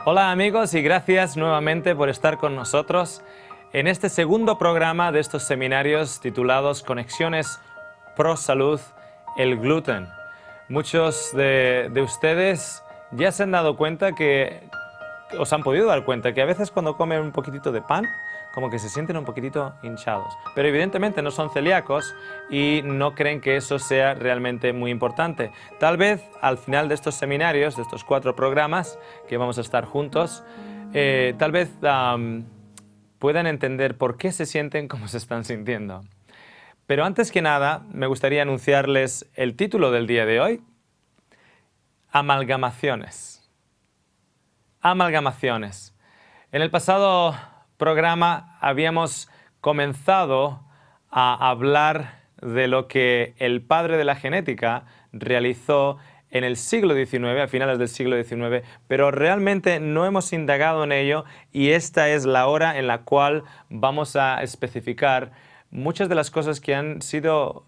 Hola amigos y gracias nuevamente por estar con nosotros en este segundo programa de estos seminarios titulados Conexiones Pro Salud, el gluten. Muchos de ustedes ya se han dado cuenta os han podido dar cuenta que a veces cuando comen un poquitito de pan, como que se sienten un poquitito hinchados. Pero evidentemente no son celíacos y no creen que eso sea realmente muy importante. Tal vez al final de estos seminarios, de estos 4 programas que vamos a estar juntos, tal vez puedan entender por qué se sienten como se están sintiendo. Pero antes que nada, me gustaría anunciarles el título del día de hoy: Amalgamaciones. Amalgamaciones. En el pasado programa habíamos comenzado a hablar de lo que el padre de la genética realizó en el siglo XIX, a finales del siglo XIX, pero realmente no hemos indagado en ello y esta es la hora en la cual vamos a especificar muchas de las cosas que han sido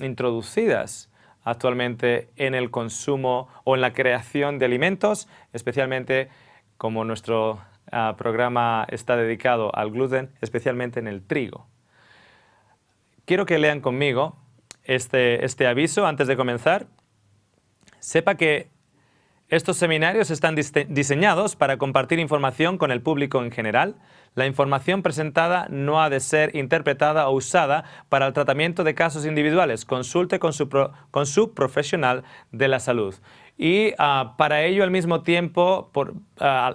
introducidas actualmente en el consumo o en la creación de alimentos, especialmente como nuestro programa está dedicado al gluten, especialmente en el trigo. Quiero que lean conmigo este aviso antes de comenzar. Sepa que estos seminarios están diseñados para compartir información con el público en general. La información presentada no ha de ser interpretada o usada para el tratamiento de casos individuales. Consulte con su profesional de la salud. Y para ello, al mismo tiempo,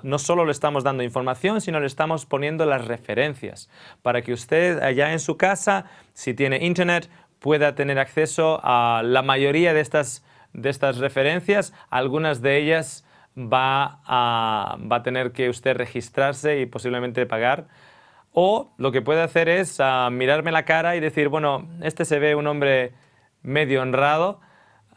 no solo le estamos dando información, sino le estamos poniendo las referencias para que usted allá en su casa, si tiene internet, pueda tener acceso a la mayoría de estas referencias. Algunas de ellas va a tener que usted registrarse y posiblemente pagar. O lo que puede hacer es mirarme la cara y decir, bueno, este se ve un hombre medio honrado,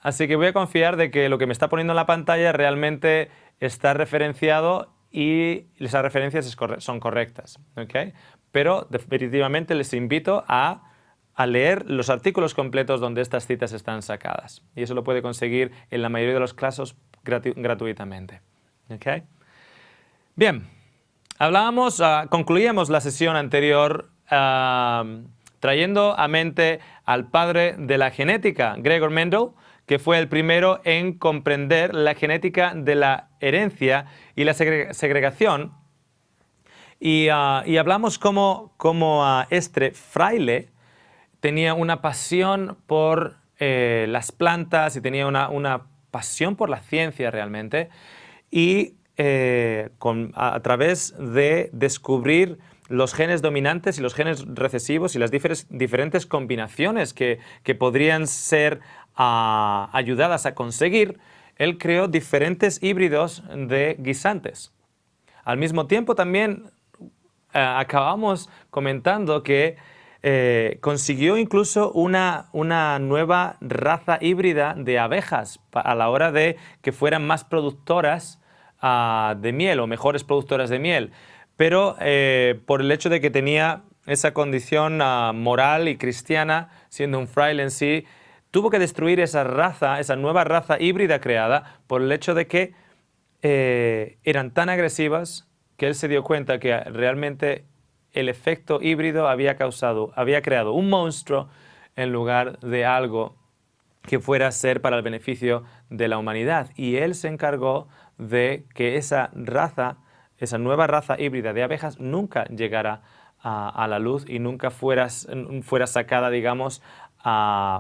así que voy a confiar de que lo que me está poniendo en la pantalla realmente está referenciado y esas referencias son correctas, ¿okay? Pero definitivamente les invito a leer los artículos completos donde estas citas están sacadas. Y eso lo puede conseguir en la mayoría de los casos gratuitamente. ¿Okay? Bien, concluíamos la sesión anterior trayendo a mente al padre de la genética, Gregor Mendel, que fue el primero en comprender la genética de la herencia y la segregación. Y hablamos cómo este fraile tenía una pasión por las plantas y tenía una pasión por la ciencia realmente, y a través de descubrir los genes dominantes y los genes recesivos y las diferentes combinaciones que podrían ser ayudadas a conseguir, él creó diferentes híbridos de guisantes. Al mismo tiempo también acabamos comentando que consiguió incluso una nueva raza híbrida de abejas a la hora de que fueran más productoras de miel o mejores productoras de miel. Pero por el hecho de que tenía esa condición moral y cristiana, siendo un fraile en sí, tuvo que destruir esa nueva raza híbrida creada por el hecho de que eran tan agresivas que él se dio cuenta que realmente el efecto híbrido había creado un monstruo en lugar de algo que fuera a ser para el beneficio de la humanidad. Y él se encargó de que esa nueva raza híbrida de abejas nunca llegara a la luz y nunca fuera sacada, digamos,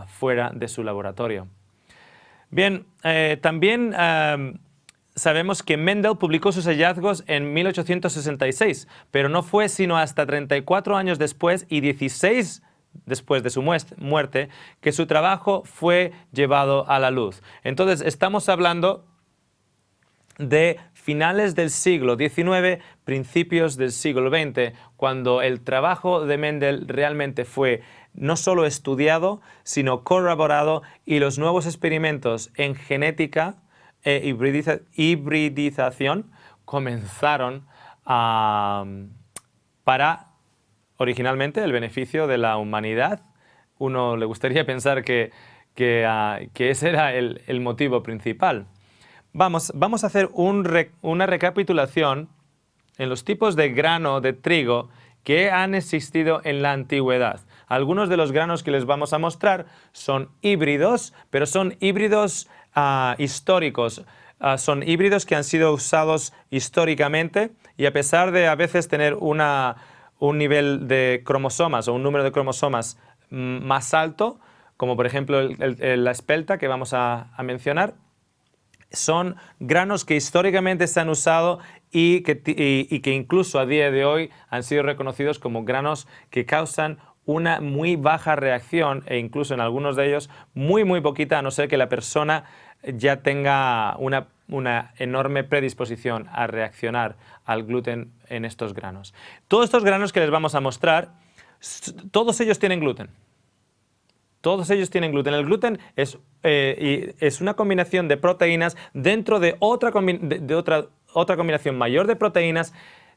fuera de su laboratorio. Bien, también sabemos que Mendel publicó sus hallazgos en 1866, pero no fue sino hasta 34 años después y 16 después de su muerte que su trabajo fue llevado a la luz. Entonces, estamos hablando de finales del siglo XIX, principios del siglo XX, cuando el trabajo de Mendel realmente fue no solo estudiado, sino corroborado, y los nuevos experimentos en genética hibridización comenzaron para originalmente el beneficio de la humanidad. Uno le gustaría pensar que ese era el motivo principal. vamos a hacer una recapitulación en los tipos de grano de trigo que han existido en la antigüedad. Algunos de los granos que les vamos a mostrar son híbridos, pero son híbridos históricos. Son híbridos que han sido usados históricamente y a pesar de a veces tener un nivel de cromosomas o un número de cromosomas más alto, como por ejemplo la espelta que vamos a mencionar, son granos que históricamente se han usado y que incluso a día de hoy han sido reconocidos como granos que causan una muy baja reacción e incluso en algunos de ellos muy poquita, a no ser que la persona ya tenga una enorme predisposición a reaccionar al gluten en estos granos. Todos estos granos que les vamos a mostrar, todos ellos tienen gluten. Todos ellos tienen gluten. El gluten es una combinación de proteínas dentro de otra combinación mayor de proteínas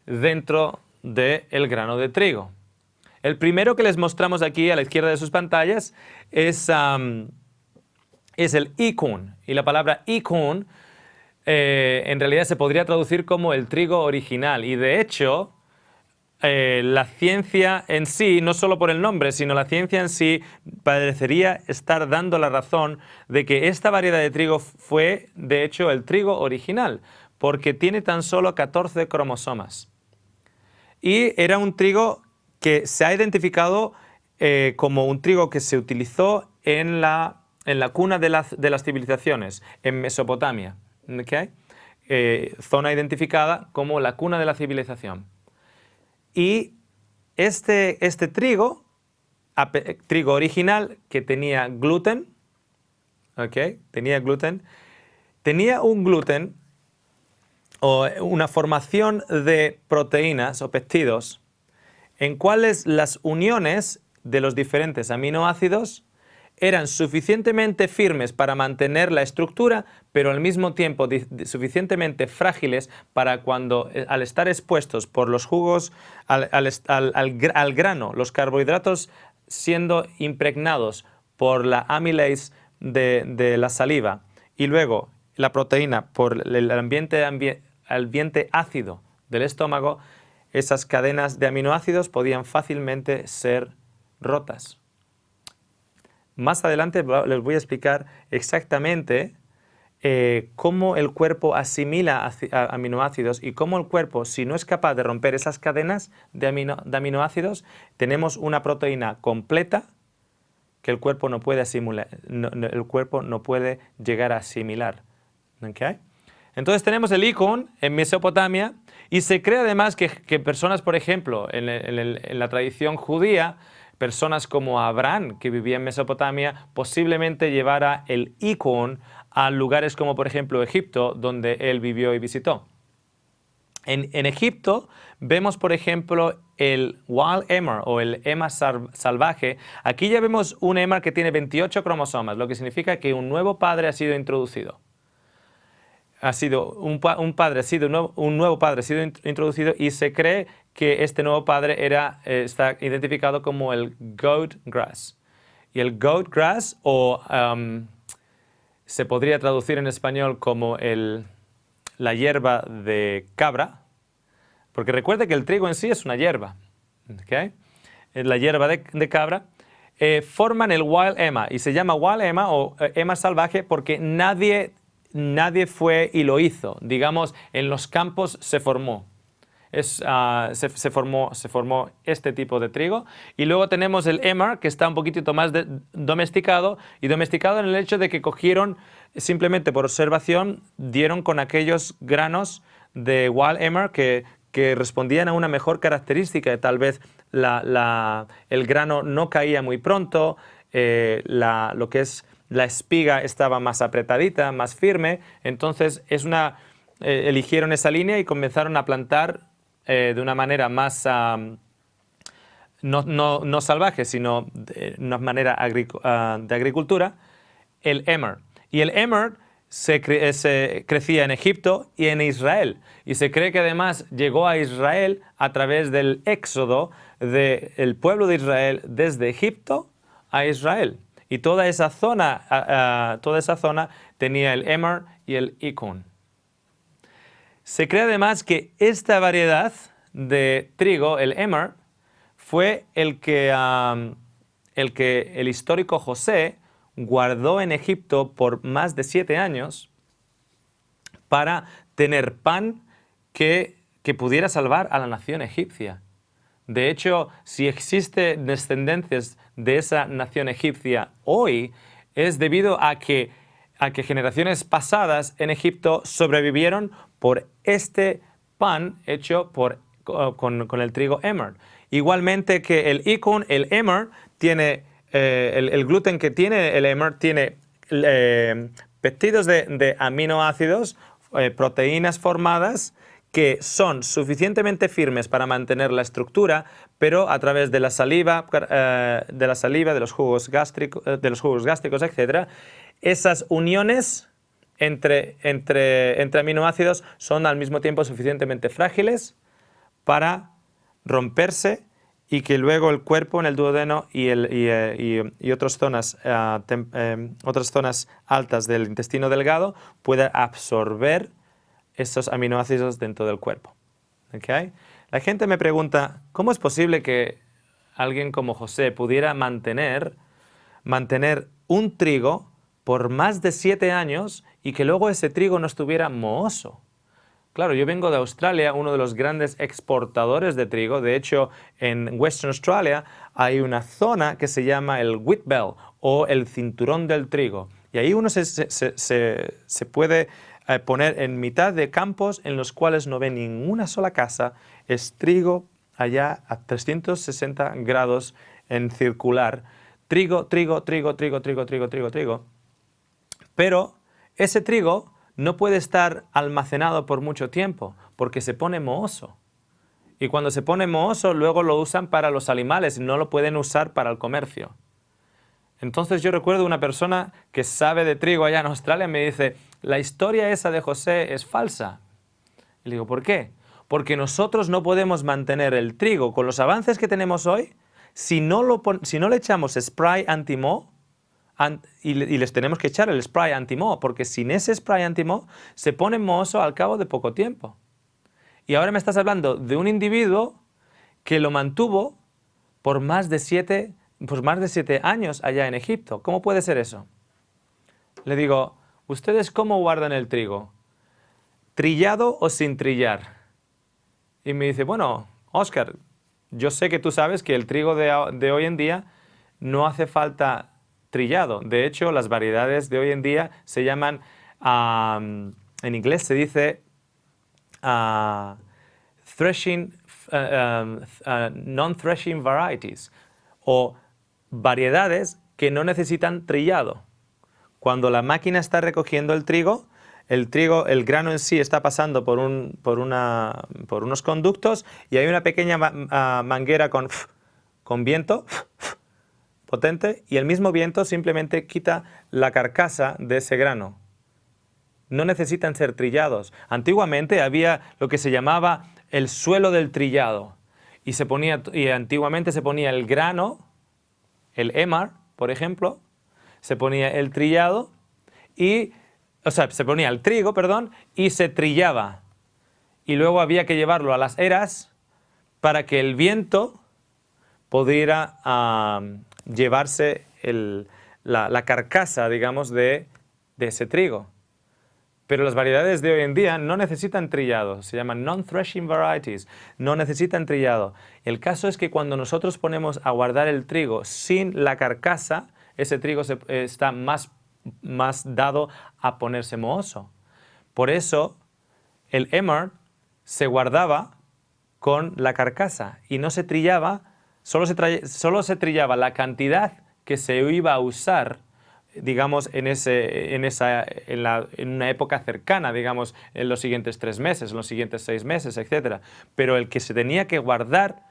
dentro del grano de trigo. El primero que les mostramos aquí a la izquierda de sus pantallas es el Ikun. Y la palabra Ikun en realidad se podría traducir como el trigo original. Y de hecho, la ciencia en sí, no solo por el nombre, sino la ciencia en sí parecería estar dando la razón de que esta variedad de trigo fue, de hecho, el trigo original, porque tiene tan solo 14 cromosomas. Y era un trigo que se ha identificado como un trigo que se utilizó en la cuna de las civilizaciones, en Mesopotamia, ¿okay? Zona identificada como la cuna de la civilización. Y este trigo, trigo original que tenía gluten, ¿okay? Tenía un gluten o una formación de proteínas o péptidos en cuales las uniones de los diferentes aminoácidos eran suficientemente firmes para mantener la estructura, pero al mismo tiempo suficientemente frágiles para cuando, al estar expuestos por los jugos al grano, los carbohidratos siendo impregnados por la amylase de la saliva y luego la proteína por el ambiente ácido del estómago, esas cadenas de aminoácidos podían fácilmente ser rotas. Más adelante les voy a explicar exactamente cómo el cuerpo asimila aminoácidos y cómo el cuerpo, si no es capaz de romper esas cadenas de aminoácidos, tenemos una proteína completa que el cuerpo no puede asimilar, el cuerpo no puede llegar a asimilar. ¿Okay? Entonces tenemos el Ikun en Mesopotamia y se cree además que personas, por ejemplo, en la tradición judía, personas como Abraham, que vivía en Mesopotamia, posiblemente llevara el Ikun a lugares como, por ejemplo, Egipto, donde él vivió y visitó. En Egipto vemos, por ejemplo, el wild emmer o el emmer salvaje. Aquí ya vemos un emmer que tiene 28 cromosomas, lo que significa que un nuevo padre ha sido introducido. Un nuevo padre ha sido introducido y se cree que este nuevo padre está identificado como el goat grass. Y el goat grass, o se podría traducir en español como la hierba de cabra, porque recuerde que el trigo en sí es una hierba, ¿okay? La hierba de cabra, forman el wild emmer y se llama wild emmer o emmer salvaje porque nadie fue y lo hizo. Digamos, en los campos se formó. Se formó este tipo de trigo. Y luego tenemos el emmer, que está un poquitito más domesticado. Y domesticado en el hecho de que cogieron, simplemente por observación, dieron con aquellos granos de wild emmer que respondían a una mejor característica. Tal vez el grano no caía muy pronto, lo que es la espiga estaba más apretadita, más firme, entonces eligieron esa línea y comenzaron a plantar de una manera más, no salvaje, sino de una manera de agricultura, el emmer. Y el emmer se crecía en Egipto y en Israel. Y se cree que además llegó a Israel a través del éxodo del pueblo de Israel desde Egipto a Israel. Y toda esa zona tenía el emmer y el Ikun. Se cree además que esta variedad de trigo, el emmer, fue el que el histórico José guardó en Egipto por más de 7 años para tener pan que pudiera salvar a la nación egipcia. De hecho, si existen descendencias de esa nación egipcia hoy, es debido a que generaciones pasadas en Egipto sobrevivieron por este pan hecho con el trigo emmer. Igualmente que el ikun, el emmer, tiene el gluten que tiene el emmer tiene péptidos de aminoácidos, proteínas formadas que son suficientemente firmes para mantener la estructura, pero a través de la saliva, de los jugos gástricos, etc., esas uniones entre aminoácidos son al mismo tiempo suficientemente frágiles para romperse y que luego el cuerpo en el duodeno y otras zonas altas del intestino delgado pueda absorber esos aminoácidos dentro del cuerpo. ¿Okay? La gente me pregunta, ¿cómo es posible que alguien como José pudiera mantener un trigo por más de 7 años y que luego ese trigo no estuviera mohoso? Claro, yo vengo de Australia, uno de los grandes exportadores de trigo. De hecho, en Western Australia hay una zona que se llama el wheat belt o el cinturón del trigo. Y ahí uno se puede poner en mitad de campos en los cuales no ve ninguna sola casa. Es trigo allá a 360 grados en circular. Trigo, trigo, trigo, trigo, trigo, trigo, trigo, trigo. Pero ese trigo no puede estar almacenado por mucho tiempo porque se pone mohoso. Y cuando se pone mohoso, luego lo usan para los animales, no lo pueden usar para el comercio. Entonces yo recuerdo una persona que sabe de trigo allá en Australia, me dice, la historia esa de José es falsa. Y le digo, ¿por qué? Porque nosotros no podemos mantener el trigo con los avances que tenemos hoy si no le echamos spray anti-moho y les tenemos que echar el spray anti-moho, porque sin ese spray anti-moho se pone mohoso al cabo de poco tiempo. Y ahora me estás hablando de un individuo que lo mantuvo por más de 7 años allá en Egipto. ¿Cómo puede ser eso? Le digo, ¿ustedes cómo guardan el trigo? ¿Trillado o sin trillar? Y me dice, bueno, Oscar, yo sé que tú sabes que el trigo de hoy en día no hace falta trillado. De hecho, las variedades de hoy en día se llaman, en inglés se dice non-threshing varieties, o variedades que no necesitan trillado. Cuando la máquina está recogiendo el grano en sí está pasando por unos conductos y hay una pequeña manguera con viento potente y el mismo viento simplemente quita la carcasa de ese grano. No necesitan ser trillados. Antiguamente había lo que se llamaba el suelo del trillado y antiguamente se ponía el grano, el emmer, por ejemplo, se ponía el trillado se ponía el trigo, perdón, y se trillaba. Y luego había que llevarlo a las eras para que el viento pudiera llevarse la carcasa, digamos, de ese trigo. Pero las variedades de hoy en día no necesitan trillado, se llaman non-threshing varieties, no necesitan trillado. El caso es que cuando nosotros ponemos a guardar el trigo sin la carcasa, ese trigo está más dado a ponerse mohoso. Por eso el emmer se guardaba con la carcasa y no se trillaba, solo se trillaba la cantidad que se iba a usar, digamos, en una época cercana, digamos, en los siguientes 3 meses, en los siguientes 6 meses, etc. Pero el que se tenía que guardar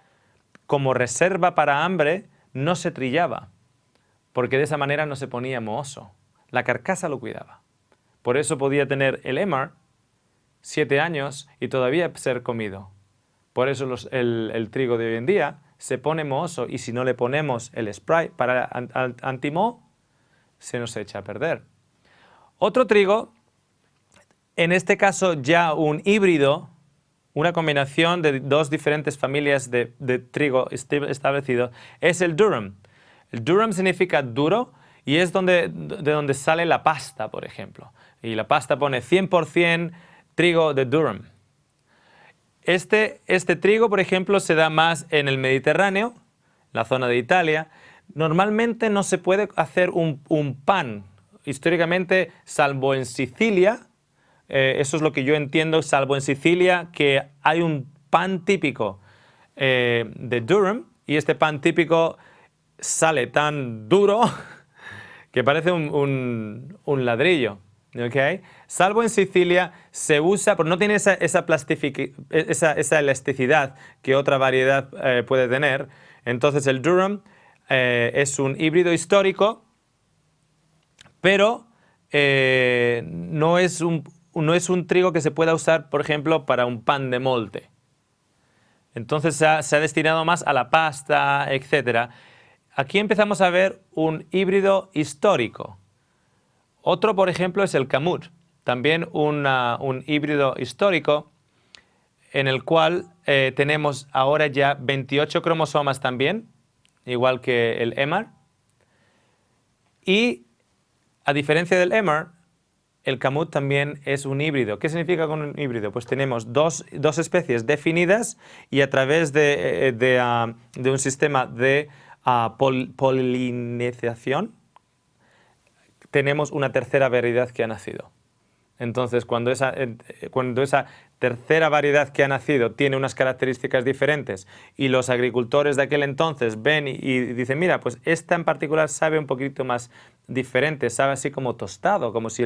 como reserva para hambre no se trillaba, porque de esa manera no se ponía mohoso. La carcasa lo cuidaba. Por eso podía tener el emmer 7 años y todavía ser comido. Por eso el trigo de hoy en día se pone mohoso y si no le ponemos el spray para anti-moho, se nos echa a perder. Otro trigo en este caso ya un híbrido, una combinación de dos diferentes familias de trigo establecido, es el durum. El durum significa duro y es de donde sale la pasta, por ejemplo. Y la pasta pone 100% trigo de durum. Este trigo, por ejemplo, se da más en el Mediterráneo, la zona de Italia. Normalmente no se puede hacer un pan, históricamente, salvo en Sicilia. Eso es lo que yo entiendo, salvo en Sicilia, que hay un pan típico de durum, y este pan típico sale tan duro que parece un ladrillo. ¿Okay? Salvo en Sicilia se usa, pero no tiene esa elasticidad que otra variedad puede tener. Entonces el durum es un híbrido histórico, pero no es un trigo que se pueda usar, por ejemplo, para un pan de molde. Entonces se ha destinado más a la pasta, etc. Aquí empezamos a ver un híbrido histórico. Otro, por ejemplo, es el camut, también un híbrido histórico en el cual tenemos ahora ya 28 cromosomas también, igual que el Emmer. Y a diferencia del Emmer, el camut también es un híbrido. ¿Qué significa con un híbrido? Pues tenemos dos especies definidas y a través de un sistema de polinización tenemos una tercera variedad que ha nacido. Entonces, cuando esa tercera variedad que ha nacido tiene unas características diferentes y los agricultores de aquel entonces ven y dicen, mira, pues esta en particular sabe un poquito más diferente, sabe así como tostado, como si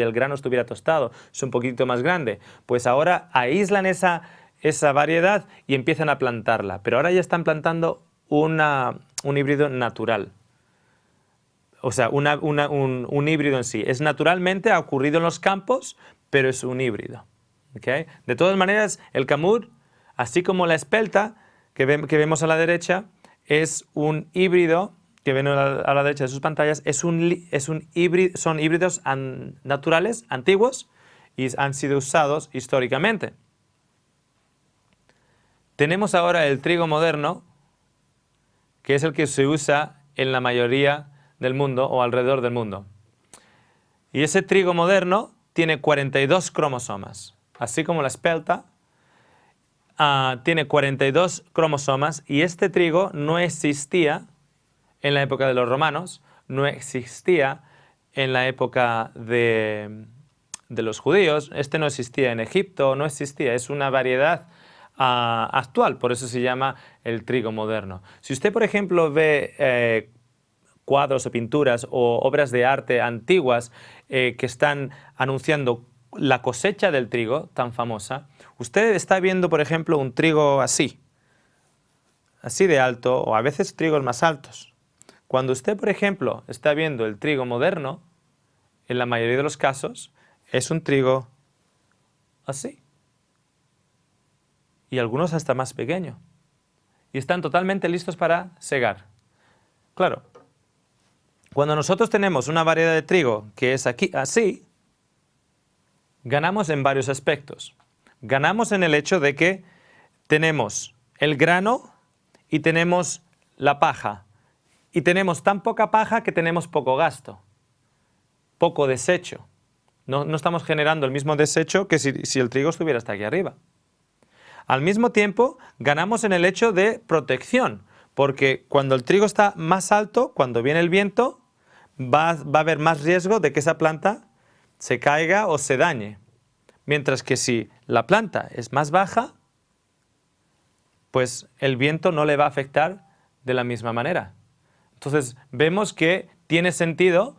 el grano estuviera tostado, es un poquito más grande, pues ahora aíslan esa variedad y empiezan a plantarla, pero ahora ya están plantando un híbrido natural. O sea, un híbrido en sí. Es naturalmente, ha ocurrido en los campos, pero es un híbrido. ¿Okay? De todas maneras, el camut, así como la espelta, que vemos a la derecha, es un híbrido, que ven a la derecha de sus pantallas, son híbridos naturales, antiguos, y han sido usados históricamente. Tenemos ahora el trigo moderno, que es el que se usa en la mayoría del mundo o alrededor del mundo. Y ese trigo moderno tiene 42 cromosomas, así como la espelta tiene 42 cromosomas, y este trigo no existía en la época de los romanos, no existía en la época de los judíos, este no existía en Egipto, no existía, es una variedad actual, por eso se llama el trigo moderno. Si usted, por ejemplo, ve cuadros o pinturas o obras de arte antiguas que están anunciando la cosecha del trigo, tan famosa, usted está viendo, por ejemplo, un trigo así de alto, o a veces trigos más altos. Cuando usted, por ejemplo, está viendo el trigo moderno, en la mayoría de los casos, es un trigo así. Y algunos hasta más pequeño. Y están totalmente listos para segar. Claro. Cuando nosotros tenemos una variedad de trigo que es aquí así, ganamos en varios aspectos. Ganamos en el hecho de que tenemos el grano y tenemos la paja. Y tenemos tan poca paja que tenemos poco gasto, poco desecho. No estamos generando el mismo desecho que si el trigo estuviera hasta aquí arriba. Al mismo tiempo, ganamos en el hecho de protección, porque cuando el trigo está más alto, cuando viene el viento, va a haber más riesgo de que esa planta se caiga o se dañe. Mientras que si la planta es más baja, pues el viento no le va a afectar de la misma manera. Entonces vemos que tiene sentido,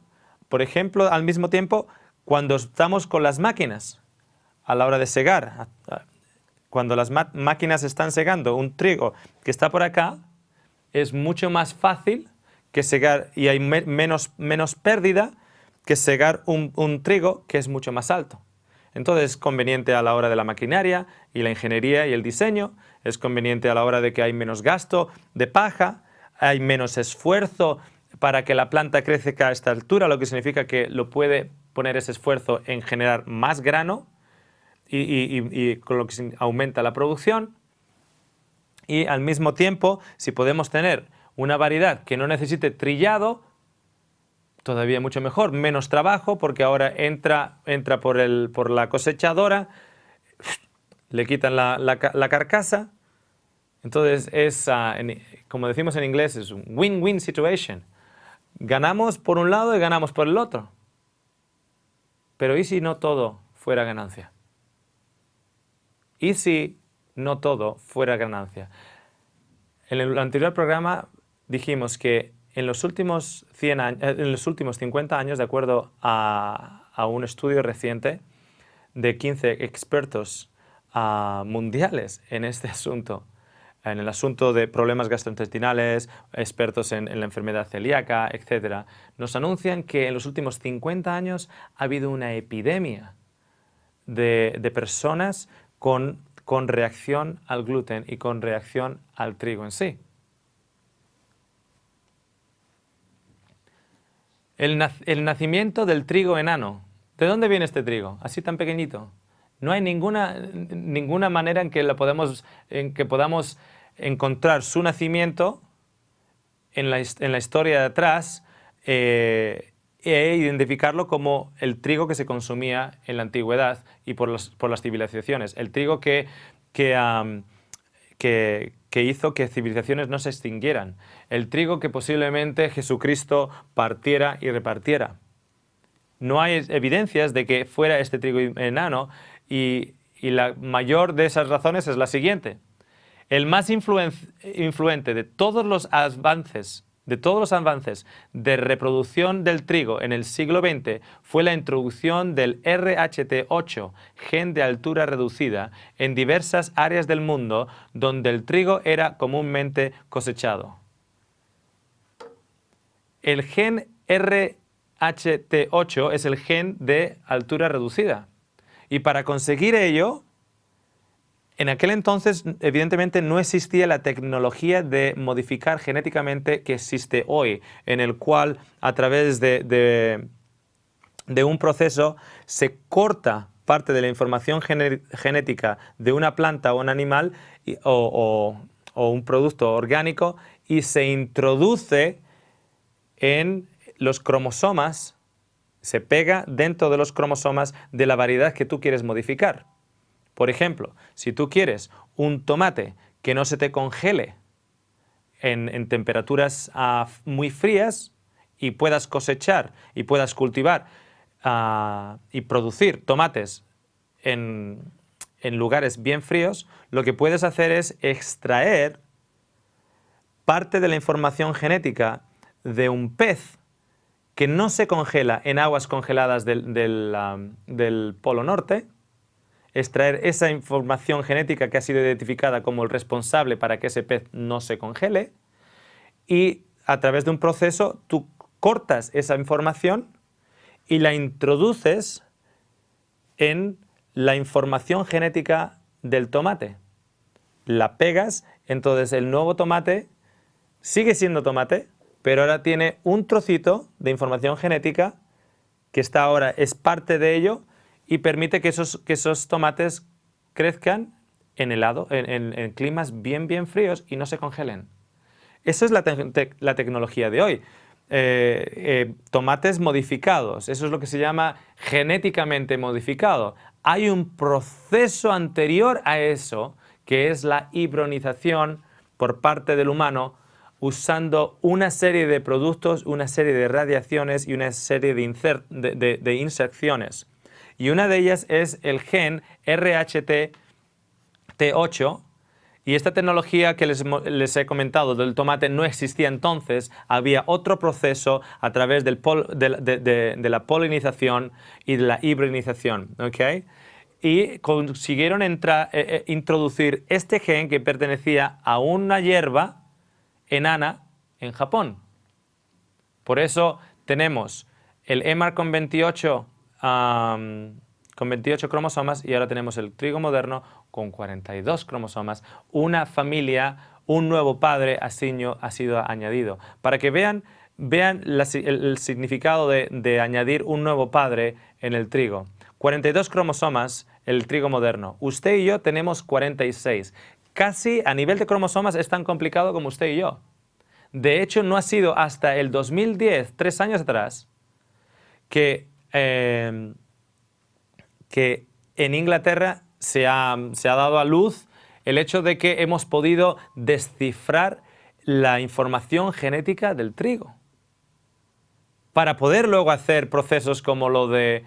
por ejemplo, al mismo tiempo, cuando estamos con las máquinas a la hora de segar. Cuando las máquinas están segando un trigo que está por acá, es mucho más fácil que segar, y hay menos pérdida que segar un trigo que es mucho más alto. Entonces es conveniente a la hora de la maquinaria y la ingeniería y el diseño, es conveniente a la hora de que hay menos gasto de paja, hay menos esfuerzo para que la planta crezca a esta altura, lo que significa que lo puede poner ese esfuerzo en generar más grano y con lo que se aumenta la producción. Y al mismo tiempo, si podemos tener una variedad que no necesite trillado, todavía mucho mejor, menos trabajo, porque ahora entra por la cosechadora, le quitan la carcasa. Entonces es, como decimos en inglés, es un win-win situation. Ganamos por un lado y ganamos por el otro. Pero ¿y si no todo fuera ganancia? ¿Y si no todo fuera ganancia? En el anterior programa dijimos que en los últimos 50 años, de acuerdo a un estudio reciente de 15 expertos mundiales en este asunto, en el asunto de problemas gastrointestinales, expertos en la enfermedad celíaca, etc., nos anuncian que en los últimos 50 años ha habido una epidemia de personas con reacción al gluten y con reacción al trigo en sí. El nacimiento del trigo enano. ¿De dónde viene este trigo? Así tan pequeñito. No hay ninguna manera en que podamos encontrar su nacimiento en la historia de atrás e identificarlo como el trigo que se consumía en la antigüedad y por las civilizaciones. El trigo que hizo que civilizaciones no se extinguieran. El trigo que posiblemente Jesucristo partiera y repartiera. No hay evidencias de que fuera este trigo enano y la mayor de esas razones es la siguiente. El más influente de todos los avances de reproducción del trigo en el siglo XX fue la introducción del RHT8, gen de altura reducida, en diversas áreas del mundo donde el trigo era comúnmente cosechado. El gen RHT8 es el gen de altura reducida. Y para conseguir ello, en aquel entonces, evidentemente, no existía la tecnología de modificar genéticamente que existe hoy, en el cual, a través de un proceso, se corta parte de la información genética de una planta o un animal o un producto orgánico y se introduce en los cromosomas, se pega dentro de los cromosomas de la variedad que tú quieres modificar. Por ejemplo, si tú quieres un tomate que no se te congele en temperaturas muy frías y puedas cosechar y puedas cultivar y producir tomates en lugares bien fríos, lo que puedes hacer es extraer parte de la información genética de un pez que no se congela en aguas congeladas del Polo Norte, extraer esa información genética que ha sido identificada como el responsable para que ese pez no se congele y a través de un proceso tú cortas esa información y la introduces en la información genética del tomate. La pegas, entonces el nuevo tomate sigue siendo tomate, pero ahora tiene un trocito de información genética que es parte de ello y permite que esos tomates crezcan en climas bien fríos y no se congelen. Esa es la tecnología de hoy. Tomates modificados, eso es lo que se llama genéticamente modificado. Hay un proceso anterior a eso, que es la hibridización por parte del humano, usando una serie de productos, una serie de radiaciones y una serie de inserciones. Y una de ellas es el gen RHT8, y esta tecnología que les he comentado del tomate no existía entonces, había otro proceso a través de la polinización y de la hibridización, ¿okay? Y consiguieron introducir este gen que pertenecía a una hierba enana en Japón. Por eso tenemos el Emar con 28 cromosomas y ahora tenemos el trigo moderno con 42 cromosomas. Una familia, un nuevo padre ha sido añadido. Para que vean vean el significado de añadir un nuevo padre en el trigo. 42 cromosomas, el trigo moderno. Usted y yo tenemos 46. Casi a nivel de cromosomas es tan complicado como usted y yo. De hecho, no ha sido hasta el 2010, 3 años atrás, que en Inglaterra se ha dado a luz el hecho de que hemos podido descifrar la información genética del trigo para poder luego hacer procesos como lo del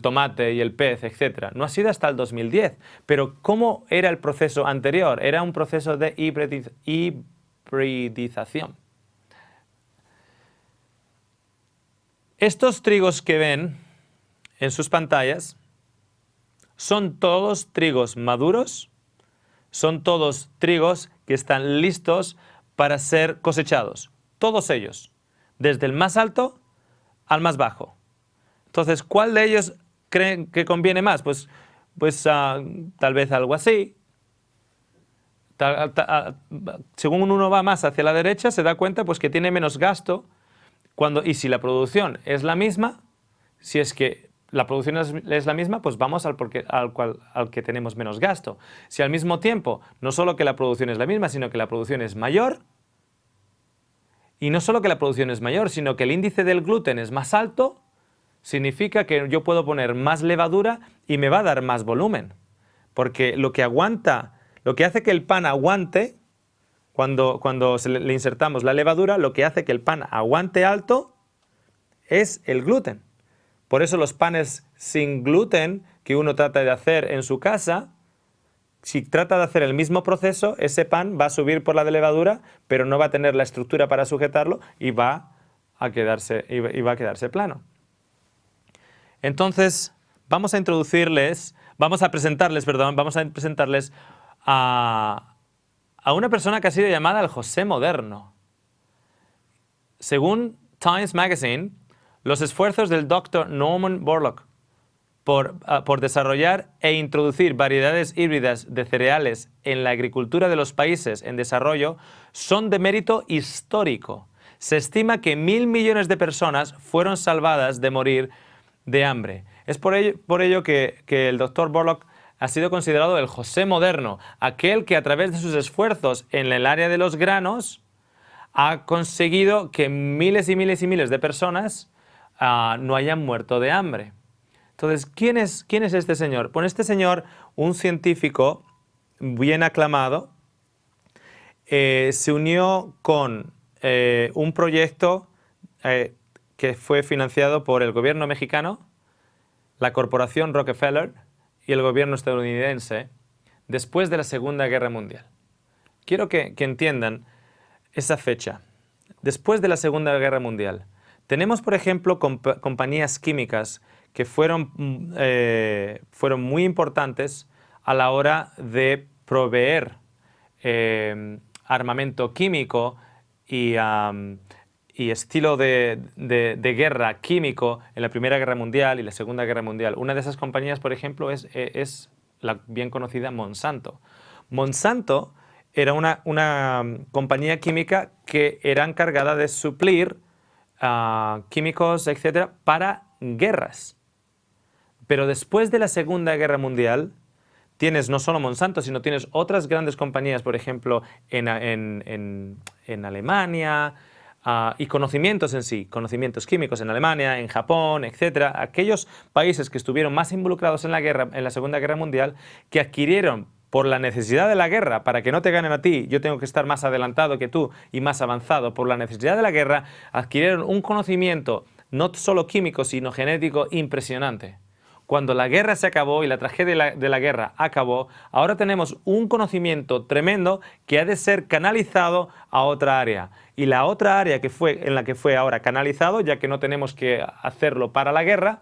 tomate y el pez, etc. No ha sido hasta el 2010, pero ¿cómo era el proceso anterior? Era un proceso de hibridización. Estos trigos que ven en sus pantallas son todos trigos maduros, son todos trigos que están listos para ser cosechados, todos ellos, desde el más alto al más bajo. Entonces, ¿cuál de ellos creen que conviene más? Pues tal vez algo así. Según uno va más hacia la derecha, se da cuenta pues, que tiene menos gasto. Y si la producción es la misma, si es que la producción es la misma, pues vamos al que tenemos menos gasto. Si al mismo tiempo, no solo que la producción es la misma, sino que la producción es mayor, y no solo que la producción es mayor, sino que el índice del gluten es más alto, significa que yo puedo poner más levadura y me va a dar más volumen. Porque lo que hace que el pan aguante, cuando le insertamos la levadura, lo que hace que el pan aguante alto es el gluten. Por eso los panes sin gluten que uno trata de hacer en su casa, si trata de hacer el mismo proceso, ese pan va a subir por la de levadura, pero no va a tener la estructura para sujetarlo y va a quedarse plano. Entonces, vamos a presentarles a una persona que ha sido llamada el José moderno. Según Times Magazine, los esfuerzos del Dr. Norman Borlaug por desarrollar e introducir variedades híbridas de cereales en la agricultura de los países en desarrollo son de mérito histórico. Se estima que 1.000 millones de personas fueron salvadas de morir de hambre. Es por ello que el Dr. Borlaug ha sido considerado el José moderno, aquel que a través de sus esfuerzos en el área de los granos ha conseguido que miles y miles y miles de personas no hayan muerto de hambre. Entonces, ¿quién es este señor? Pues este señor, un científico bien aclamado, se unió con un proyecto que fue financiado por el gobierno mexicano, la corporación Rockefeller y el gobierno estadounidense después de la Segunda Guerra Mundial. Quiero que entiendan esa fecha. Después de la Segunda Guerra Mundial, tenemos, por ejemplo, compañías químicas que fueron muy importantes a la hora de proveer armamento químico y estilo de guerra químico en la Primera Guerra Mundial y la Segunda Guerra Mundial. Una de esas compañías, por ejemplo, es la bien conocida Monsanto. Monsanto era una compañía química que era encargada de suplir químicos, etcétera, para guerras. Pero después de la Segunda Guerra Mundial, tienes no solo Monsanto, sino tienes otras grandes compañías, por ejemplo, en Alemania, y conocimientos en sí, conocimientos químicos en Alemania, en Japón, etcétera, aquellos países que estuvieron más involucrados en la Segunda Guerra Mundial, que adquirieron por la necesidad de la guerra, para que no te ganen a ti, yo tengo que estar más adelantado que tú y más avanzado, por la necesidad de la guerra, adquirieron un conocimiento no solo químico, sino genético impresionante. Cuando la guerra se acabó y la tragedia de la guerra acabó, ahora tenemos un conocimiento tremendo que ha de ser canalizado a otra área. Y la otra área en la que fue ahora canalizado, ya que no tenemos que hacerlo para la guerra,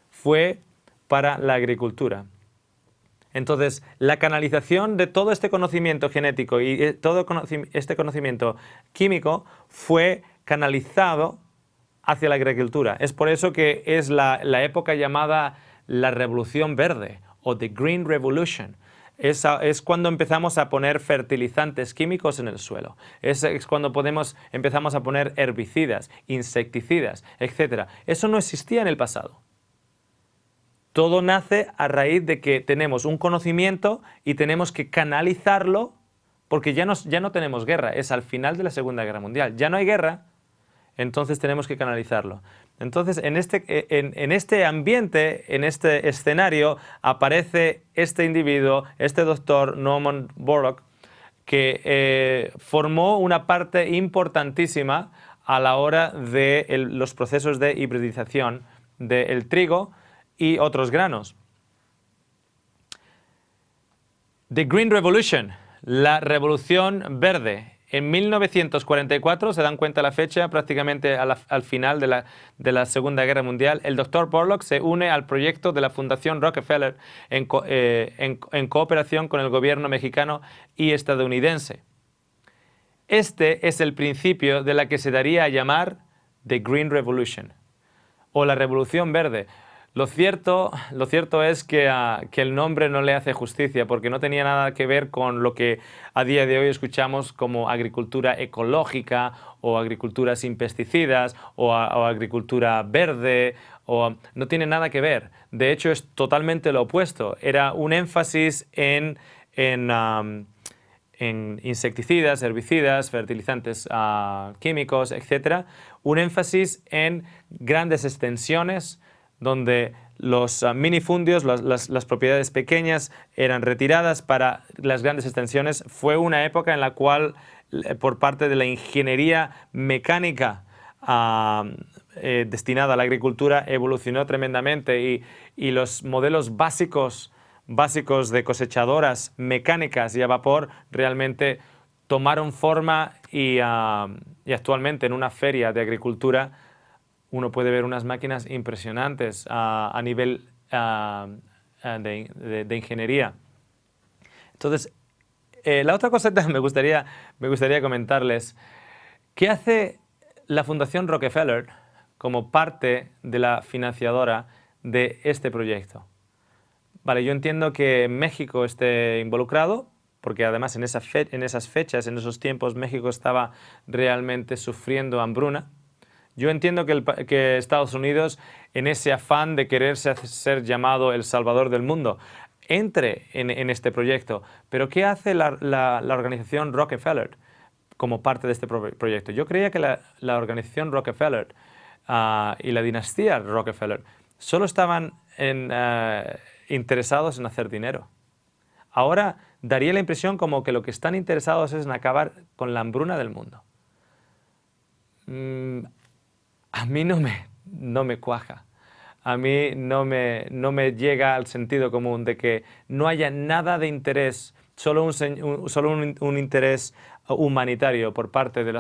fue para la agricultura. Entonces, la canalización de todo este conocimiento genético y todo este conocimiento químico fue canalizado hacia la agricultura. Es por eso que es la época llamada la Revolución Verde o The Green Revolution. Es cuando empezamos a poner fertilizantes químicos en el suelo. Es cuando empezamos a poner herbicidas, insecticidas, etc. Eso no existía en el pasado. Todo nace a raíz de que tenemos un conocimiento y tenemos que canalizarlo, porque ya no tenemos guerra, es al final de la Segunda Guerra Mundial. Ya no hay guerra, entonces tenemos que canalizarlo. Entonces, en este ambiente, en este escenario, aparece este individuo, este doctor Norman Borlaug, que formó una parte importantísima a la hora de los procesos de hibridización del trigo y otros granos. The Green Revolution, la Revolución Verde. En 1944, se dan cuenta la fecha, prácticamente al final de la Segunda Guerra Mundial, el Dr. Borlaug se une al proyecto de la Fundación Rockefeller en cooperación con el gobierno mexicano y estadounidense. Este es el principio de la que se daría a llamar The Green Revolution, o la Revolución Verde. Lo cierto es que el nombre no le hace justicia, porque no tenía nada que ver con lo que a día de hoy escuchamos como agricultura ecológica o agricultura sin pesticidas o agricultura verde. No tiene nada que ver. De hecho, es totalmente lo opuesto. Era un énfasis en insecticidas, herbicidas, fertilizantes químicos, etc. Un énfasis en grandes extensiones, donde los minifundios, las propiedades pequeñas, eran retiradas para las grandes extensiones. Fue una época en la cual, por parte de la ingeniería mecánica destinada a la agricultura, evolucionó tremendamente y los modelos básicos de cosechadoras mecánicas y a vapor realmente tomaron forma y actualmente en una feria de agricultura uno puede ver unas máquinas impresionantes a nivel de ingeniería. Entonces, la otra cosa que me gustaría comentarles, ¿qué hace la Fundación Rockefeller como parte de la financiadora de este proyecto? Vale, yo entiendo que México esté involucrado, porque además en esas fechas, en esos tiempos, México estaba realmente sufriendo hambruna. Yo entiendo que Estados Unidos, en ese afán de querer ser llamado el salvador del mundo, entre en este proyecto. Pero ¿qué hace la organización Rockefeller como parte de este proyecto? Yo creía que la organización Rockefeller y la dinastía Rockefeller solo estaban interesados en hacer dinero. Ahora daría la impresión como que lo que están interesados es en acabar con la hambruna del mundo. A mí no me cuaja. A mí no me llega al sentido común de que no haya nada de interés, solo un interés humanitario por parte de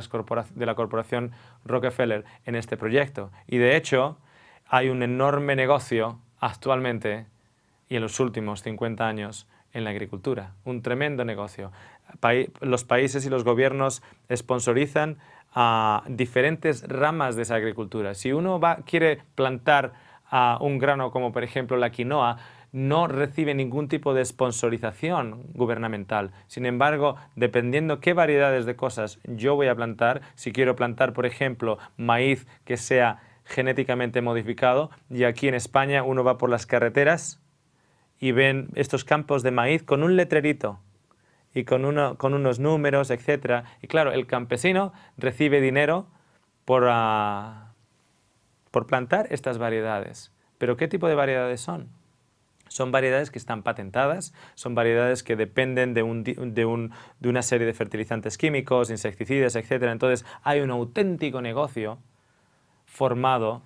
la corporación Rockefeller en este proyecto. Y de hecho, hay un enorme negocio actualmente y en los últimos 50 años en la agricultura. Un tremendo negocio. Los países y los gobiernos sponsorizan a diferentes ramas de esa agricultura. Si uno quiere plantar un grano como por ejemplo la quinoa, no recibe ningún tipo de sponsorización gubernamental. Sin embargo, dependiendo qué variedades de cosas yo voy a plantar, si quiero plantar por ejemplo maíz que sea genéticamente modificado, y aquí en España uno va por las carreteras y ven estos campos de maíz con un letrerito y con unos números, etc. Y claro, el campesino recibe dinero por plantar estas variedades. ¿Pero qué tipo de variedades son? Son variedades que están patentadas, son variedades que dependen de una serie de fertilizantes químicos, insecticidas, etc. Entonces hay un auténtico negocio formado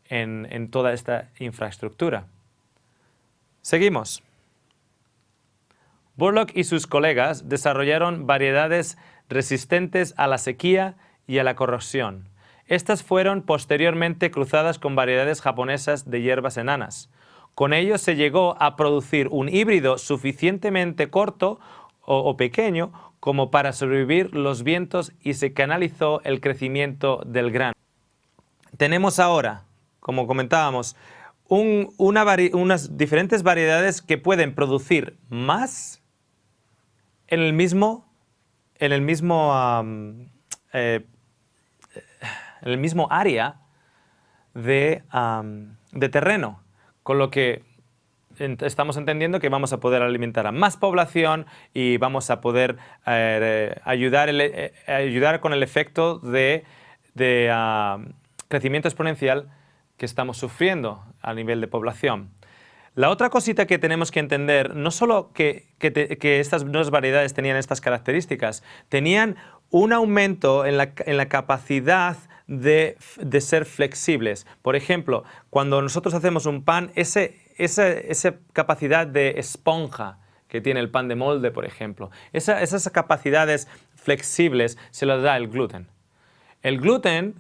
en toda esta infraestructura. Seguimos. Borlaug y sus colegas desarrollaron variedades resistentes a la sequía y a la corrosión. Estas fueron posteriormente cruzadas con variedades japonesas de hierbas enanas. Con ello se llegó a producir un híbrido suficientemente corto o pequeño como para sobrevivir los vientos y se canalizó el crecimiento del grano. Tenemos ahora, como comentábamos, unas diferentes variedades que pueden producir más en el mismo, en el mismo, en el mismo área de terreno, con lo que estamos entendiendo que vamos a poder alimentar a más población y vamos a poder ayudar con el efecto de crecimiento exponencial que estamos sufriendo a nivel de población. La otra cosita que tenemos que entender, no solo que estas nuevas variedades tenían estas características, tenían un aumento en la capacidad de ser flexibles. Por ejemplo, cuando nosotros hacemos un pan, esa capacidad de esponja que tiene el pan de molde, por ejemplo, esas capacidades flexibles se las da el gluten. El gluten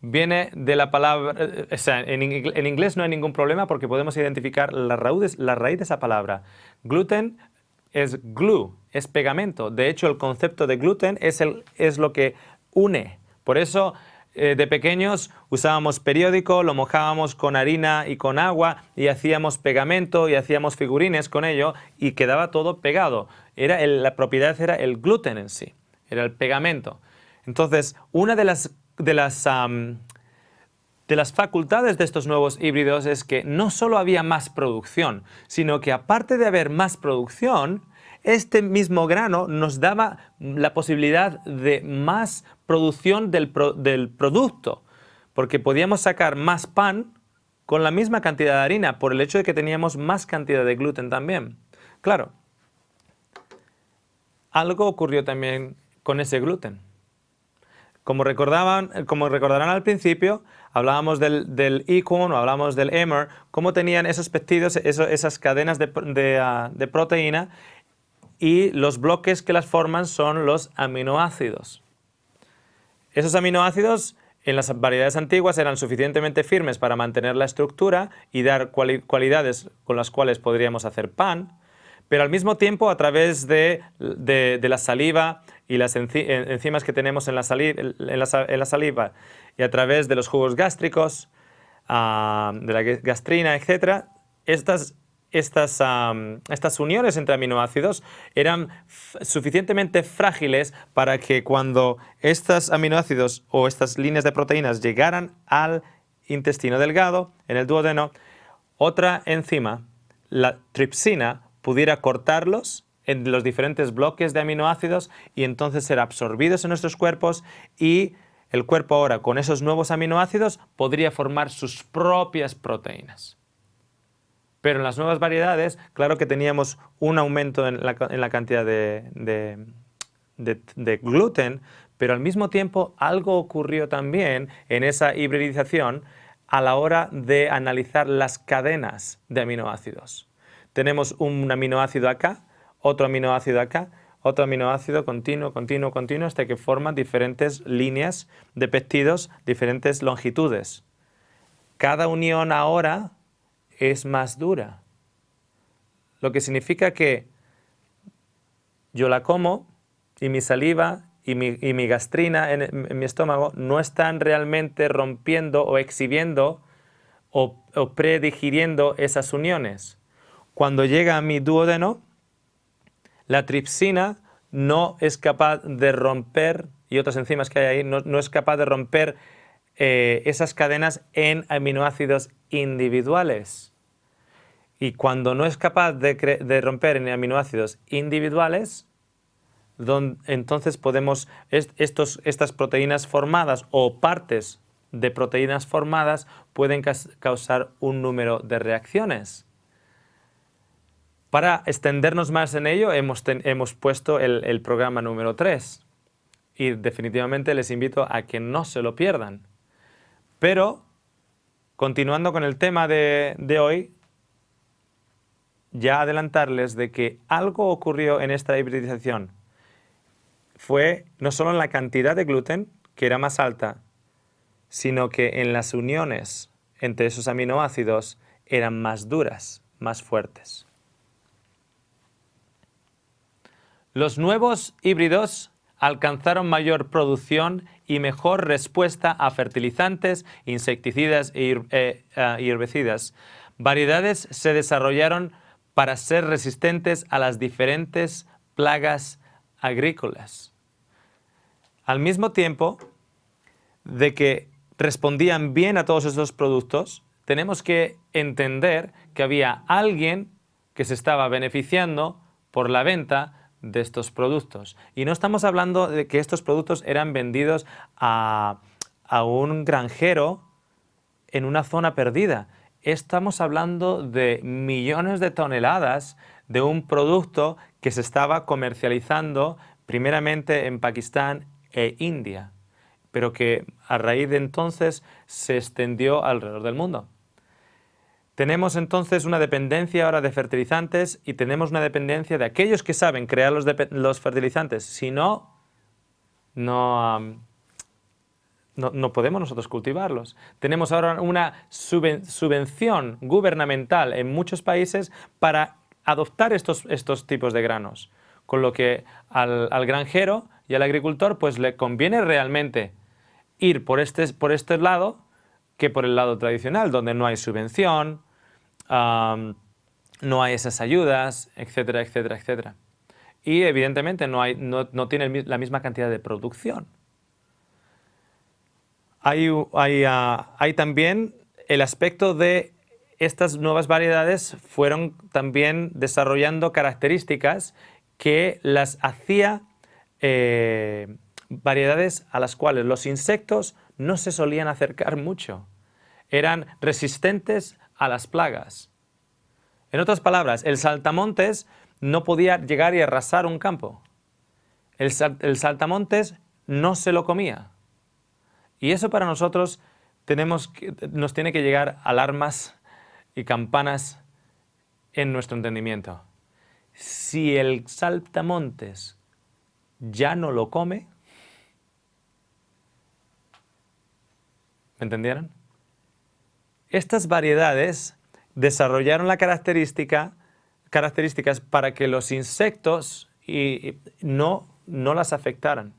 viene de la palabra, o sea, en inglés no hay ningún problema porque podemos identificar la raíz de esa palabra. Gluten es glue, es pegamento. De hecho, el concepto de gluten es lo que une. Por eso, de pequeños usábamos periódico, lo mojábamos con harina y con agua y hacíamos pegamento y hacíamos figurines con ello y quedaba todo pegado. La propiedad era el gluten en sí, era el pegamento. Entonces, una de las facultades de estos nuevos híbridos es que no solo había más producción, sino que aparte de haber más producción, este mismo grano nos daba la posibilidad de más producción del producto, porque podíamos sacar más pan con la misma cantidad de harina, por el hecho de que teníamos más cantidad de gluten también. Claro, algo ocurrió también con ese gluten. Como recordarán al principio, hablábamos del Acorn o hablábamos del Emmer, cómo tenían esos peptidos, esas cadenas de proteína, y los bloques que las forman son los aminoácidos. Esos aminoácidos en las variedades antiguas eran suficientemente firmes para mantener la estructura y dar cualidades con las cuales podríamos hacer pan, pero al mismo tiempo a través de la saliva y las enzimas que tenemos en la saliva y a través de los jugos gástricos, de la gastrina, etc., estas uniones entre aminoácidos eran suficientemente frágiles para que cuando estos aminoácidos o estas líneas de proteínas llegaran al intestino delgado, en el duodeno, otra enzima, la tripsina, pudiera cortarlos en los diferentes bloques de aminoácidos y entonces ser absorbidos en nuestros cuerpos, y el cuerpo ahora con esos nuevos aminoácidos podría formar sus propias proteínas. Pero en las nuevas variedades, claro que teníamos un aumento en la cantidad de gluten, pero al mismo tiempo algo ocurrió también en esa hibridización a la hora de analizar las cadenas de aminoácidos. Tenemos un aminoácido acá, otro aminoácido acá, otro aminoácido continuo, continuo, continuo, hasta que forman diferentes líneas de péptidos, diferentes longitudes. Cada unión ahora es más dura, lo que significa que yo la como y mi saliva y mi gastrina en mi estómago no están realmente rompiendo o exhibiendo o predigiriendo esas uniones. Cuando llega a mi duodeno, la tripsina no es capaz de romper, y otras enzimas que hay ahí, no es capaz de romper esas cadenas en aminoácidos individuales. Y cuando no es capaz de romper en aminoácidos individuales, entonces estas proteínas formadas o partes de proteínas formadas pueden causar un número de reacciones. Para extendernos más en ello, hemos puesto el programa número 3 y definitivamente les invito a que no se lo pierdan. Pero, continuando con el tema de hoy, ya adelantarles de que algo ocurrió en esta hibridización. Fue no solo en la cantidad de gluten, que era más alta, sino que en las uniones entre esos aminoácidos eran más duras, más fuertes. Los nuevos híbridos alcanzaron mayor producción y mejor respuesta a fertilizantes, insecticidas y herbicidas. Variedades se desarrollaron para ser resistentes a las diferentes plagas agrícolas. Al mismo tiempo de que respondían bien a todos estos productos, tenemos que entender que había alguien que se estaba beneficiando por la venta de estos productos. Y no estamos hablando de que estos productos eran vendidos a un granjero en una zona perdida. Estamos hablando de millones de toneladas de un producto que se estaba comercializando primeramente en Pakistán e India, pero que a raíz de entonces se extendió alrededor del mundo. Tenemos entonces una dependencia ahora de fertilizantes y tenemos una dependencia de aquellos que saben crear los fertilizantes. Si no, no podemos nosotros cultivarlos. Tenemos ahora una subvención gubernamental en muchos países para adoptar estos tipos de granos, con lo que al granjero y al agricultor pues le conviene realmente ir por este lado que por el lado tradicional, donde no hay subvención, no hay esas ayudas, etcétera, etcétera, etcétera. Y evidentemente no tiene la misma cantidad de producción. Hay también el aspecto de estas nuevas variedades fueron también desarrollando características que las hacía variedades a las cuales los insectos no se solían acercar mucho. Eran resistentes a las plagas. En otras palabras, el saltamontes no podía llegar y arrasar un campo. El saltamontes no se lo comía. Y eso para nosotros nos tiene que llegar alarmas y campanas en nuestro entendimiento. Si el saltamontes ya no lo come, ¿me entendieron? Estas variedades desarrollaron la características para que los insectos no las afectaran.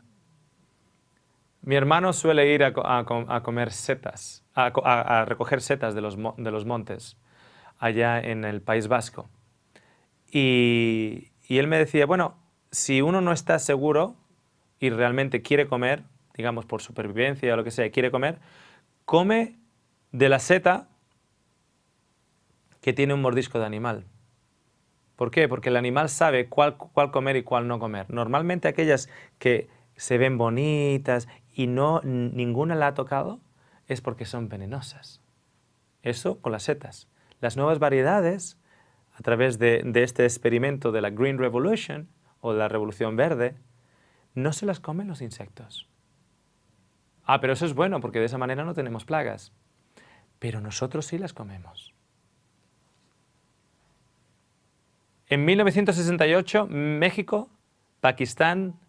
Mi hermano suele ir a comer setas, a recoger setas de los montes, allá en el País Vasco. Y él me decía, bueno, si uno no está seguro y realmente quiere comer, digamos por supervivencia o lo que sea, quiere comer, come de la seta que tiene un mordisco de animal. ¿Por qué? Porque el animal sabe cuál comer y cuál no comer. Normalmente aquellas que se ven bonitas y ninguna la ha tocado es porque son venenosas. Eso con las setas. Las nuevas variedades, a través de este experimento de la Green Revolution o de la Revolución Verde, no se las comen los insectos. Pero eso es bueno porque de esa manera no tenemos plagas. Pero nosotros sí las comemos. En 1968, México, Pakistán,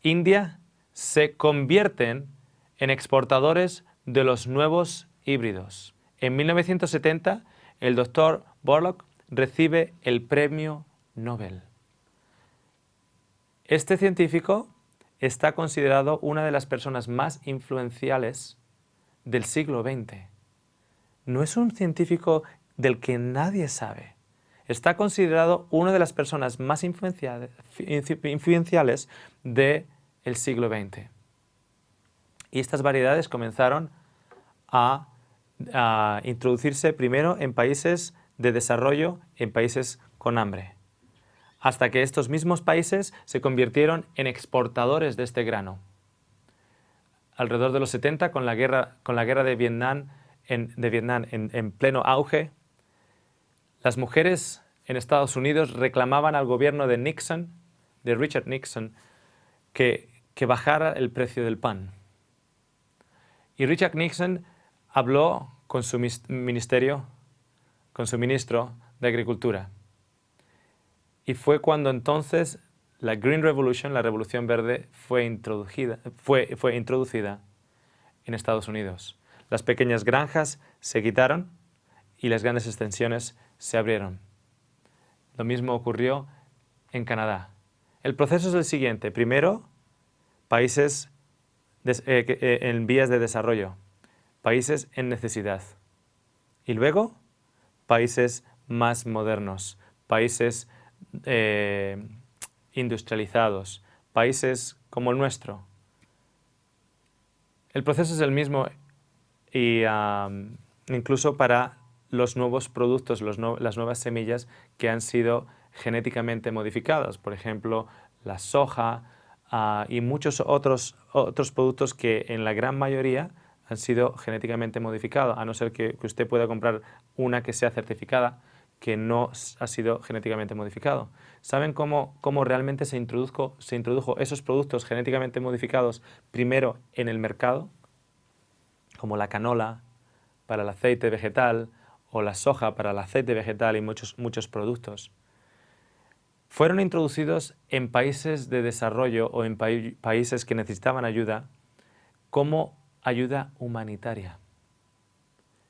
India se convierten en exportadores de los nuevos híbridos. En 1970, el doctor Borlaug recibe el premio Nobel. Este científico está considerado una de las personas más influenciales del siglo XX. No es un científico del que nadie sabe. Está considerado una de las personas más influenciales del siglo XX. Y estas variedades comenzaron a introducirse primero en países de desarrollo, en países con hambre, hasta que estos mismos países se convirtieron en exportadores de este grano. Alrededor de los 70, con la guerra de Vietnam en pleno auge, las mujeres en Estados Unidos reclamaban al gobierno de Richard Nixon, que bajara el precio del pan. Y Richard Nixon habló con su ministro de Agricultura. Y fue cuando entonces la Green Revolution, la Revolución Verde, fue introducida en Estados Unidos. Las pequeñas granjas se quitaron y las grandes extensiones se abrieron. Lo mismo ocurrió en Canadá. El proceso es el siguiente. Primero, países en vías de desarrollo, países en necesidad. Y luego, países más modernos, países industrializados, países como el nuestro. El proceso es el mismo y incluso para los nuevos productos, las nuevas semillas que han sido genéticamente modificadas. Por ejemplo, la soja y muchos otros productos que en la gran mayoría han sido genéticamente modificados, a no ser que usted pueda comprar una que sea certificada, que no ha sido genéticamente modificado. ¿Saben cómo realmente se introdujo esos productos genéticamente modificados primero en el mercado? Como la canola para el aceite vegetal o la soja para el aceite vegetal y muchos productos. Fueron introducidos en países de desarrollo o en países que necesitaban ayuda como ayuda humanitaria.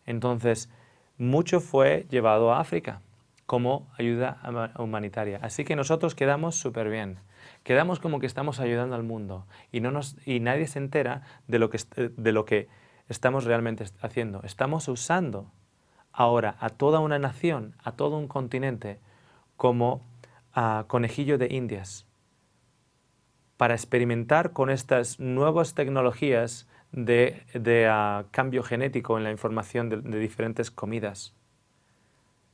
Entonces, mucho fue llevado a África como ayuda humanitaria. Así que nosotros quedamos súper bien. Quedamos como que estamos ayudando al mundo y nadie se entera de lo que estamos realmente haciendo. Estamos usando ahora a toda una nación, a todo un continente, como conejillo de indias para experimentar con estas nuevas tecnologías de cambio genético en la información de diferentes comidas.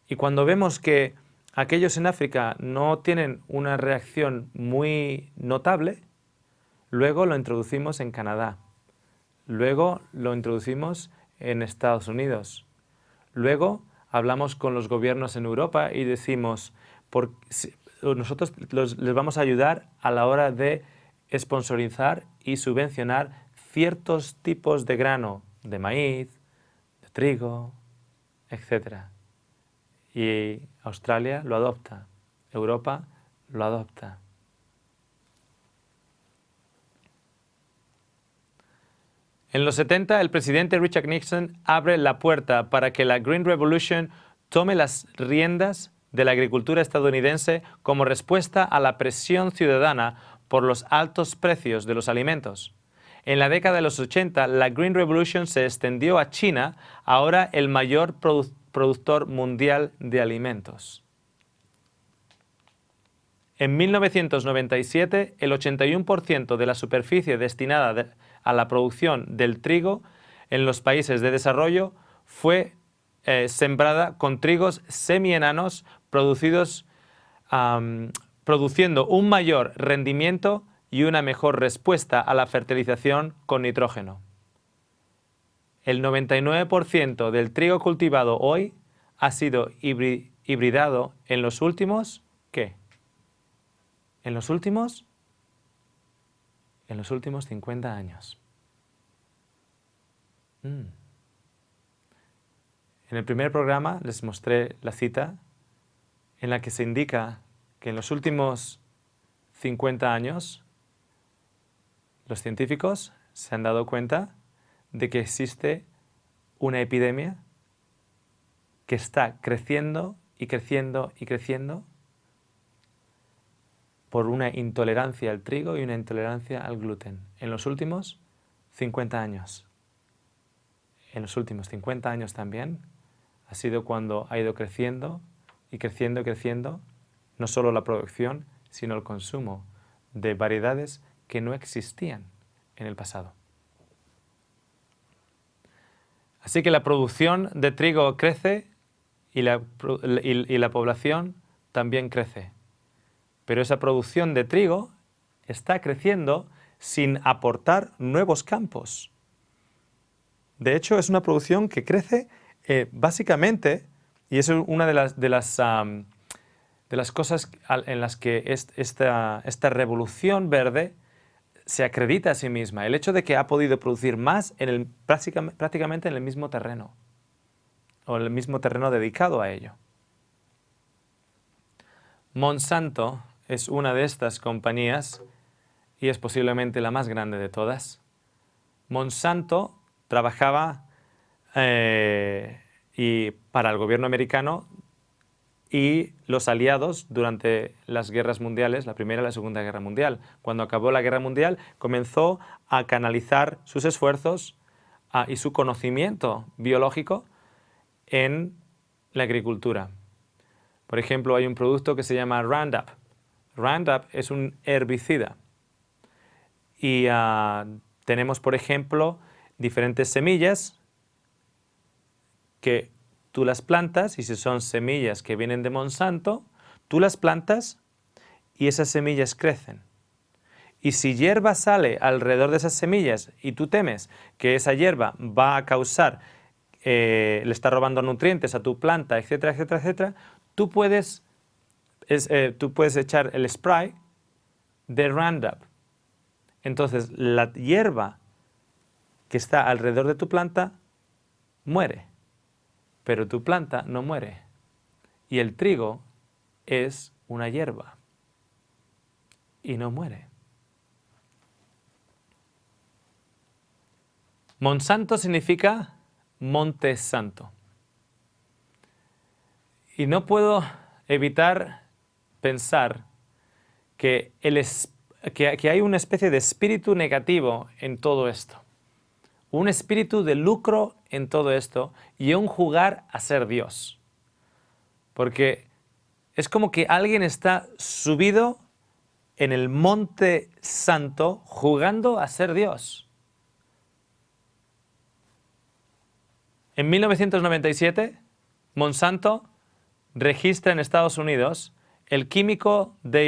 Y cuando vemos que aquellos en África no tienen una reacción muy notable, luego lo introducimos en Canadá, luego lo introducimos en Estados Unidos, luego hablamos con los gobiernos en Europa y decimos, nosotros les vamos a ayudar a la hora de sponsorizar y subvencionar ciertos tipos de grano, de maíz, de trigo, etc. Y Australia lo adopta, Europa lo adopta. En los 70, el presidente Richard Nixon abre la puerta para que la Green Revolution tome las riendas de la agricultura estadounidense como respuesta a la presión ciudadana por los altos precios de los alimentos. En la década de los 80, la Green Revolution se extendió a China, ahora el mayor productor mundial de alimentos. En 1997, el 81% de la superficie destinada a la producción del trigo en los países de desarrollo fue sembrada con trigos semienanos produciendo un mayor rendimiento y una mejor respuesta a la fertilización con nitrógeno. El 99% del trigo cultivado hoy ha sido hibridado en los últimos, ¿qué? En los últimos 50 años. En el primer programa les mostré la cita en la que se indica que en los últimos 50 años los científicos se han dado cuenta de que existe una epidemia que está creciendo y creciendo y creciendo por una intolerancia al trigo y una intolerancia al gluten en los últimos 50 años. En los últimos 50 años también ha sido cuando ha ido creciendo y creciendo y creciendo no solo la producción, sino el consumo de variedades que no existían en el pasado. Así que la producción de trigo crece y la población también crece. Pero esa producción de trigo está creciendo sin aportar nuevos campos. De hecho, es una producción que crece básicamente, y es una de las cosas en las que esta revolución verde se acredita a sí misma. El hecho de que ha podido producir más prácticamente en el mismo terreno, o en el mismo terreno dedicado a ello. Monsanto es una de estas compañías y es posiblemente la más grande de todas. Monsanto trabajaba para el gobierno americano y los aliados durante las guerras mundiales, la Primera y la Segunda Guerra Mundial. Cuando acabó la Guerra Mundial, comenzó a canalizar sus esfuerzos y su conocimiento biológico en la agricultura. Por ejemplo, hay un producto que se llama Roundup. Roundup es un herbicida Y tenemos, por ejemplo, diferentes semillas que tú las plantas, y si son semillas que vienen de Monsanto, tú las plantas y esas semillas crecen. Y si hierba sale alrededor de esas semillas y tú temes que esa hierba va a causar, le está robando nutrientes a tu planta, etcétera, etcétera, etcétera, tú puedes echar el spray de Roundup. Entonces la hierba que está alrededor de tu planta muere, pero tu planta no muere. Y el trigo es una hierba y no muere. Monsanto significa Monte Santo. Y no puedo evitar pensar que, que hay una especie de espíritu negativo en todo esto. Un espíritu de lucro en todo esto y un jugar a ser Dios. Porque es como que alguien está subido en el Monte Santo jugando a ser Dios. En 1997, Monsanto registra en Estados Unidos el químico de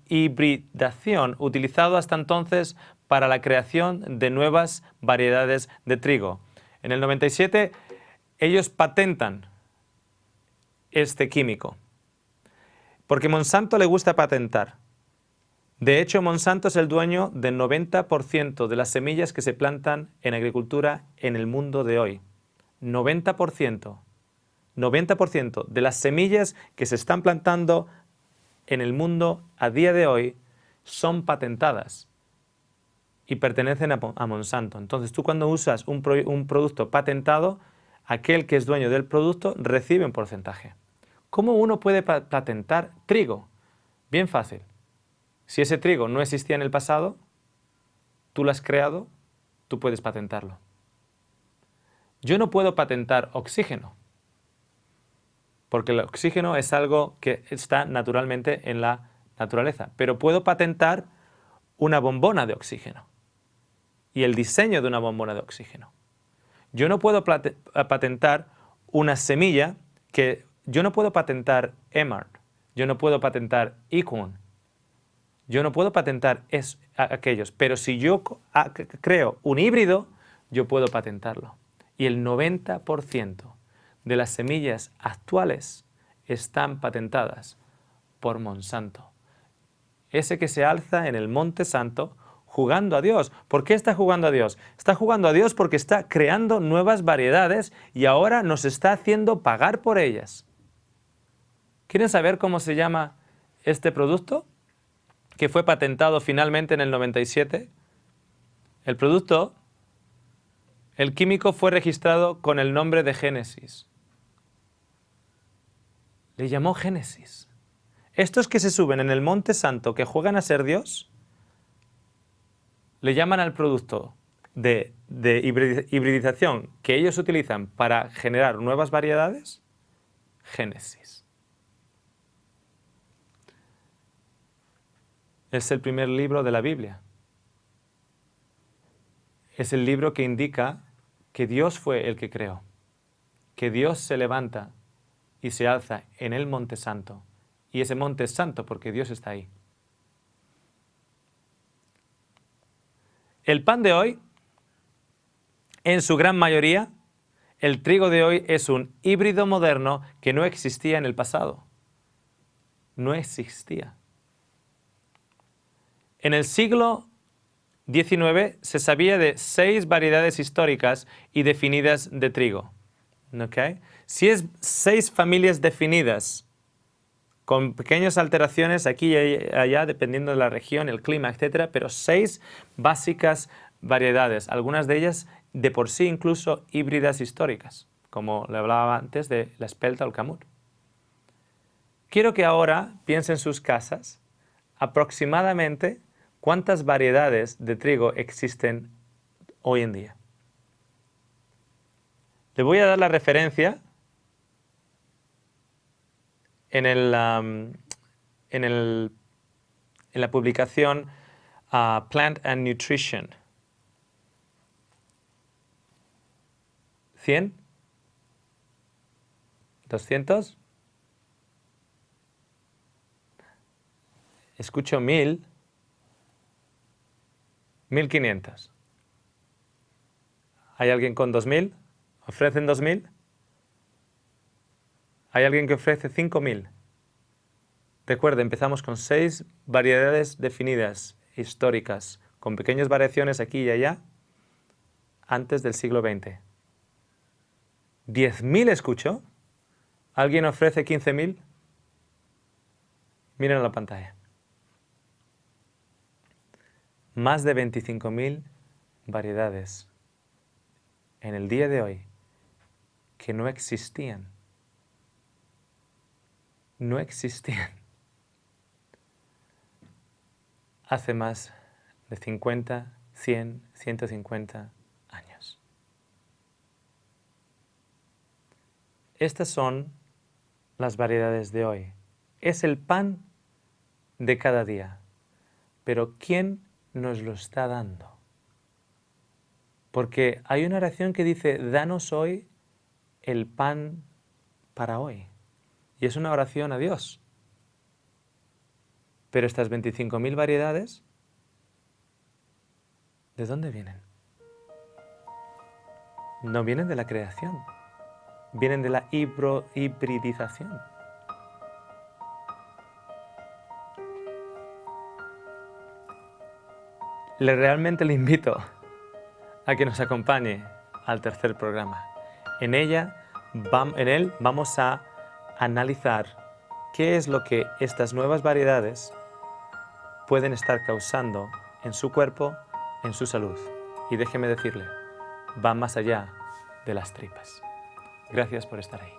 hibridación utilizado hasta entonces para la creación de nuevas variedades de trigo. En el 97, ellos patentan este químico, porque Monsanto le gusta patentar. De hecho, Monsanto es el dueño del 90% de las semillas que se plantan en agricultura en el mundo de hoy. 90%. 90% de las semillas que se están plantando en el mundo a día de hoy son patentadas y pertenecen a Monsanto. Entonces, tú cuando usas un producto patentado, aquel que es dueño del producto recibe un porcentaje. ¿Cómo uno puede patentar trigo? Bien fácil. Si ese trigo no existía en el pasado, tú lo has creado, tú puedes patentarlo. Yo no puedo patentar oxígeno, porque el oxígeno es algo que está naturalmente en la naturaleza, pero puedo patentar una bombona de oxígeno y el diseño de una bombona de oxígeno. Yo no puedo patentar una semilla que... Yo no puedo patentar Emart, yo no puedo patentar Econ, yo no puedo patentar aquellos, pero si yo creo un híbrido, yo puedo patentarlo. Y el 90% de las semillas actuales están patentadas por Monsanto. Ese que se alza en el Monte Santo jugando a Dios. ¿Por qué está jugando a Dios? Está jugando a Dios porque está creando nuevas variedades y ahora nos está haciendo pagar por ellas. ¿Quieren saber cómo se llama este producto? Que fue patentado finalmente en el 97. El producto, el químico fue registrado con el nombre de Génesis. Le llamó Génesis. Estos que se suben en el Monte Santo, que juegan a ser Dios, le llaman al producto de hibridización que ellos utilizan para generar nuevas variedades, Génesis. Es el primer libro de la Biblia. Es el libro que indica que Dios fue el que creó, que Dios se levanta y se alza en el Monte Santo. Y ese monte es santo porque Dios está ahí. El pan de hoy, en su gran mayoría, el trigo de hoy es un híbrido moderno que no existía en el pasado. No existía. En el siglo XIX se sabía de 6 variedades históricas y definidas de trigo. ¿Okay? Si es 6 familias definidas, con pequeñas alteraciones aquí y allá, dependiendo de la región, el clima, etc., pero 6 básicas variedades, algunas de ellas de por sí incluso híbridas históricas, como le hablaba antes de la espelta o el camut. Quiero que ahora piensen en sus casas aproximadamente cuántas variedades de trigo existen hoy en día. Le voy a dar la referencia en la publicación Plant and Nutrition. 100. 200. Escucho 1000. 1500. ¿Hay alguien con 2000? ¿Ofrecen 2000? ¿Hay alguien que ofrece 5000? Recuerde, empezamos con 6 variedades definidas, históricas, con pequeñas variaciones aquí y allá, antes del siglo XX. ¿10.000 escucho? ¿Alguien ofrece 15.000? Miren a la pantalla. Más de 25.000 variedades en el día de hoy que no existían. No existían hace más de 50, 100, 150 años. Estas son las variedades de hoy. Es el pan de cada día. Pero ¿quién nos lo está dando? Porque hay una oración que dice, danos hoy el pan para hoy. Y es una oración a Dios. Pero estas 25.000 variedades, ¿de dónde vienen? No vienen de la creación, vienen de la hibridización. Realmente le invito a que nos acompañe al tercer programa. En él vamos a analizar qué es lo que estas nuevas variedades pueden estar causando en su cuerpo, en su salud. Y déjeme decirle, va más allá de las tripas. Gracias por estar ahí.